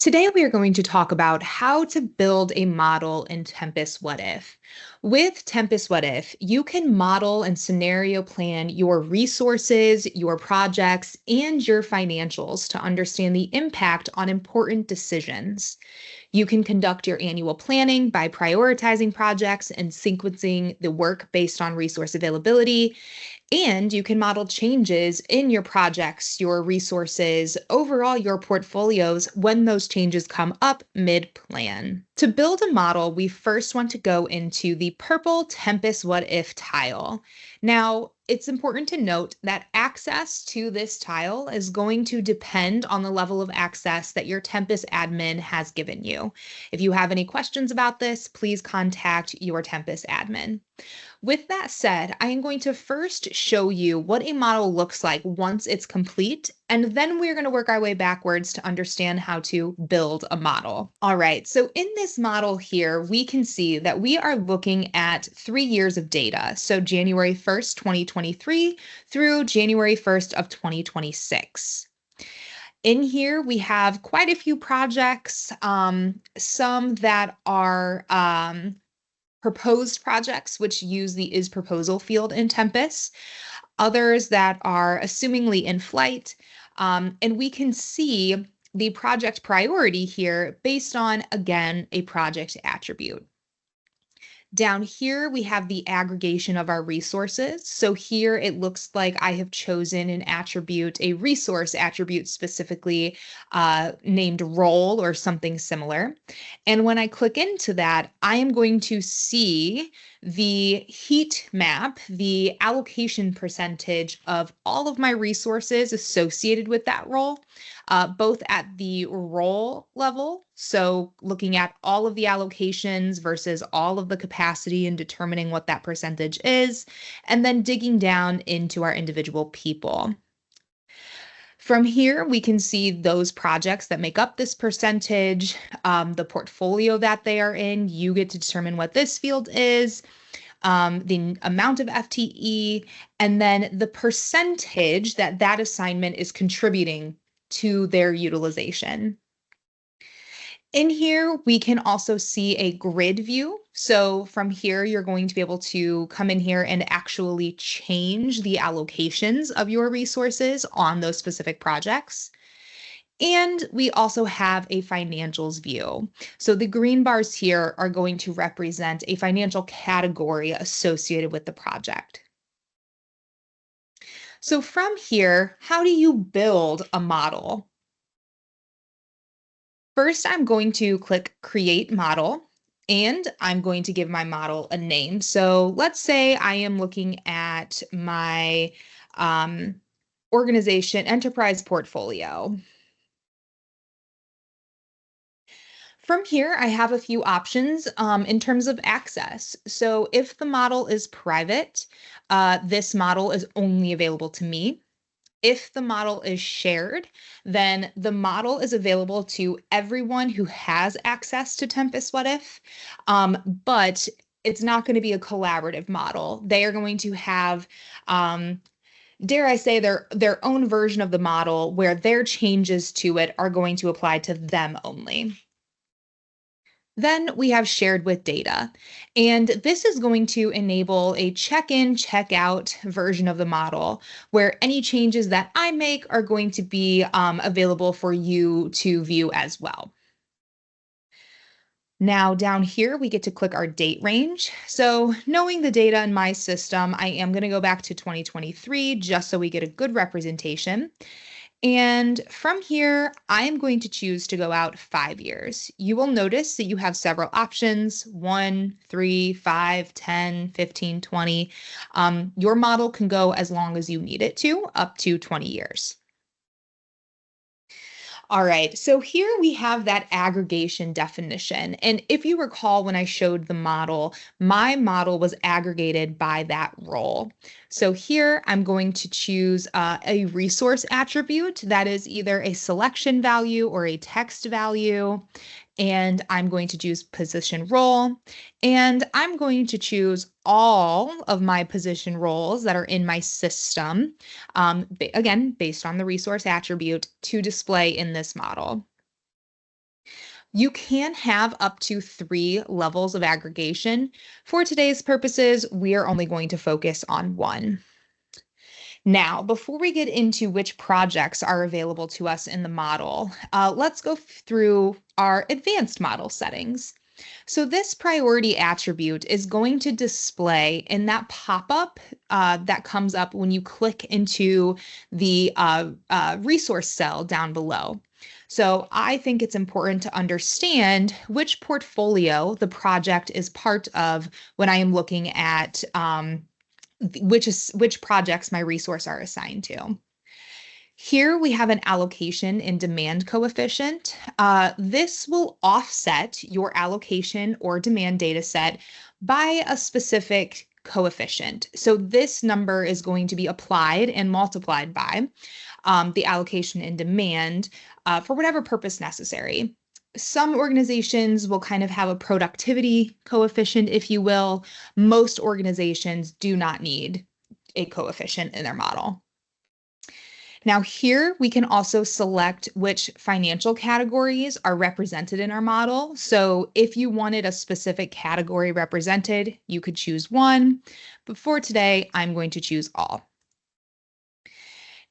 Today, we are going to talk about how to build a model in Tempest What If. With Tempest What If, you can model and scenario plan your resources, your projects, and your financials to understand the impact on important decisions. You can conduct your annual planning by prioritizing projects and sequencing the work based on resource availability. And you can model changes in your projects, your resources, overall your portfolios when those changes come up mid plan. To build a model, we first want to go into the purple Tempest What If tile. Now, it's important to note that access to this tile is going to depend on the level of access that your Tempest admin has given you. If you have any questions about this, please contact your Tempest admin. With that said, I am going to first show you what a model looks like once it's complete, and then we're going to work our way backwards to understand how to build a model. All right, so in this model here, we can see that we are looking at 3 years of data. So January 1st, 2023 through January 1st of 2026. In here, we have quite a few projects, some that are proposed projects, which use the is proposal field in Tempest, others that are assumingly in flight. And we can see the project priority here based on, again, a project attribute. Down here, we have the aggregation of our resources. So here it looks like I have chosen an attribute, a resource attribute specifically named role or something similar. And when I click into that, I am going to see the heat map, the allocation percentage of all of my resources associated with that role, both at the role level. So looking at all of the allocations versus all of the capacity and determining what that percentage is, and then digging down into our individual people. From here, we can see those projects that make up this percentage, the portfolio that they are in. You get to determine what this field is, the amount of FTE, and then the percentage that that assignment is contributing to their utilization. In here, we can also see a grid view. So from here, you're going to be able to come in here and actually change the allocations of your resources on those specific projects. And we also have a financials view. So the green bars here are going to represent a financial category associated with the project. So from here, how do you build a model? First, I'm going to click Create Model, and I'm going to give my model a name. So let's say I am looking at my organization enterprise portfolio. From here, I have a few options in terms of access. So if the model is private, this model is only available to me. If the model is shared, then the model is available to everyone who has access to Tempest What If, but it's not going to be a collaborative model. They are going to have, dare I say, their own version of the model where their changes to it are going to apply to them only. Then we have shared with data, and this is going to enable a check-in, check-out version of the model where any changes that I make are going to be available for you to view as well. Now down here, we get to click our date range. So knowing the data in my system, I am going to go back to 2023 just so we get a good representation. And from here, I am going to choose to go out 5 years. You will notice that you have several options, 1, 3, 5, 10, 15, 20. Your model can go as long as you need it to, up to 20 years. All right, so here we have that aggregation definition. And if you recall when I showed the model, my model was aggregated by that role. So here I'm going to choose a resource attribute that is either a selection value or a text value. And I'm going to choose position role. And I'm going to choose all of my position roles that are in my system, again, based on the resource attribute to display in this model. You can have up to 3 levels of aggregation. For today's purposes, we are only going to focus on one. Now, before we get into which projects are available to us in the model, let's go through our advanced model settings. So this priority attribute is going to display in that pop-up that comes up when you click into the resource cell down below. So I think it's important to understand which portfolio the project is part of when I am looking at which projects my resource are assigned to. Here we have an allocation and demand coefficient. This will offset your allocation or demand data set by a specific coefficient. So this number is going to be applied and multiplied by the allocation and demand for whatever purpose necessary. Some organizations will kind of have a productivity coefficient, if you will. Most organizations do not need a coefficient in their model. Now here we can also select which financial categories are represented in our model. So if you wanted a specific category represented, you could choose one, but for today, I'm going to choose all.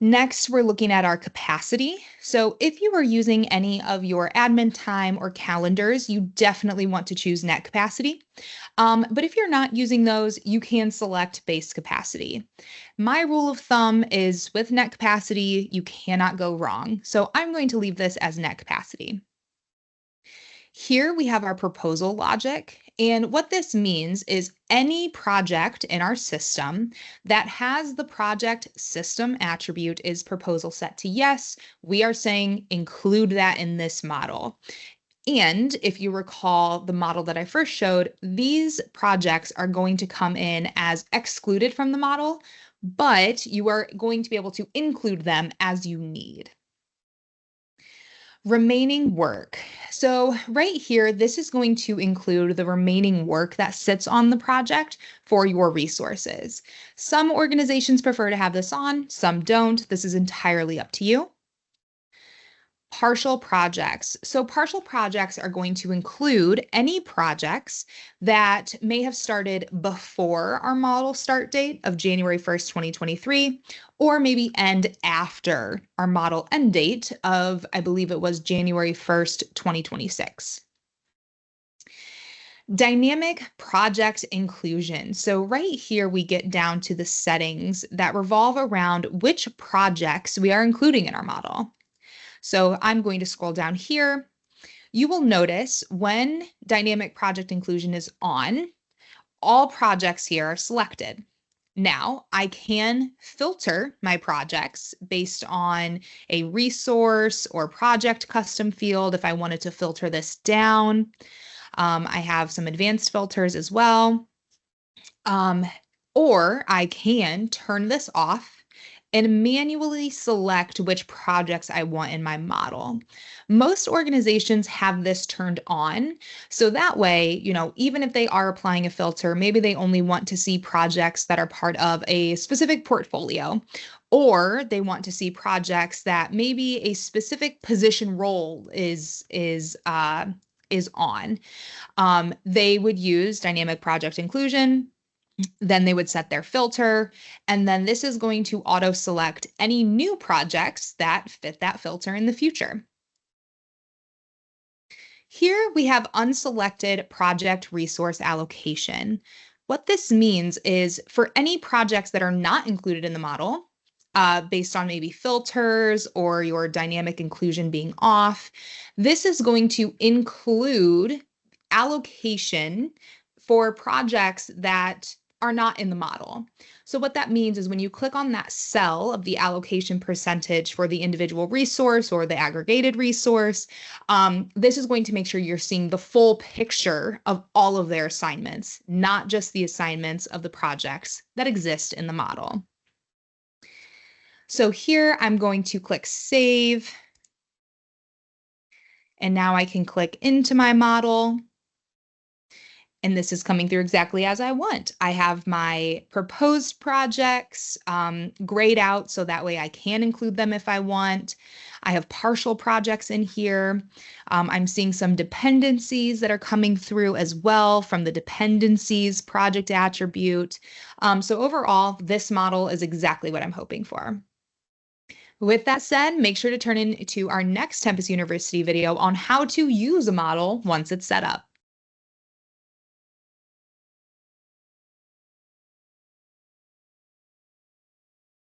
Next, we're looking at our capacity. So if you are using any of your admin time or calendars, you definitely want to choose net capacity. But if you're not using those, you can select base capacity. My rule of thumb is with net capacity, you cannot go wrong. So I'm going to leave this as net capacity. Here we have our proposal logic. And what this means is any project in our system that has the project system attribute is proposal set to yes, we are saying include that in this model. And if you recall the model that I first showed, these projects are going to come in as excluded from the model, but you are going to be able to include them as you need. Remaining work. So right here, this is going to include the remaining work that sits on the project for your resources. Some organizations prefer to have this on, some don't. This is entirely up to you. Partial projects. So partial projects are going to include any projects that may have started before our model start date of January 1st, 2023, or maybe end after our model end date of, I believe it was January 1st, 2026. Dynamic project inclusion. So right here, we get down to the settings that revolve around which projects we are including in our model. So I'm going to scroll down here. You will notice when dynamic project inclusion is on, all projects here are selected. Now I can filter my projects based on a resource or project custom field if I wanted to filter this down. I have some advanced filters as well. Or I can turn this off and manually select which projects I want in my model. Most organizations have this turned on. So that way, even if they are applying a filter, maybe they only want to see projects that are part of a specific portfolio, or they want to see projects that maybe a specific position role is on. They would use dynamic project inclusion. Then they would set their filter, and then this is going to auto select any new projects that fit that filter in the future. Here we have unselected project resource allocation. What this means is for any projects that are not included in the model, based on maybe filters or your dynamic inclusion being off, this is going to include allocation for projects that are not in the model. So what that means is when you click on that cell of the allocation percentage for the individual resource or the aggregated resource, this is going to make sure you're seeing the full picture of all of their assignments, not just the assignments of the projects that exist in the model. So here I'm going to click Save. And now I can click into my model. And this is coming through exactly as I want. I have my proposed projects grayed out so that way I can include them if I want. I have partial projects in here. I'm seeing some dependencies that are coming through as well from the dependencies project attribute. So overall, this model is exactly what I'm hoping for. With that said, make sure to turn in to our next Tempest University video on how to use a model once it's set up.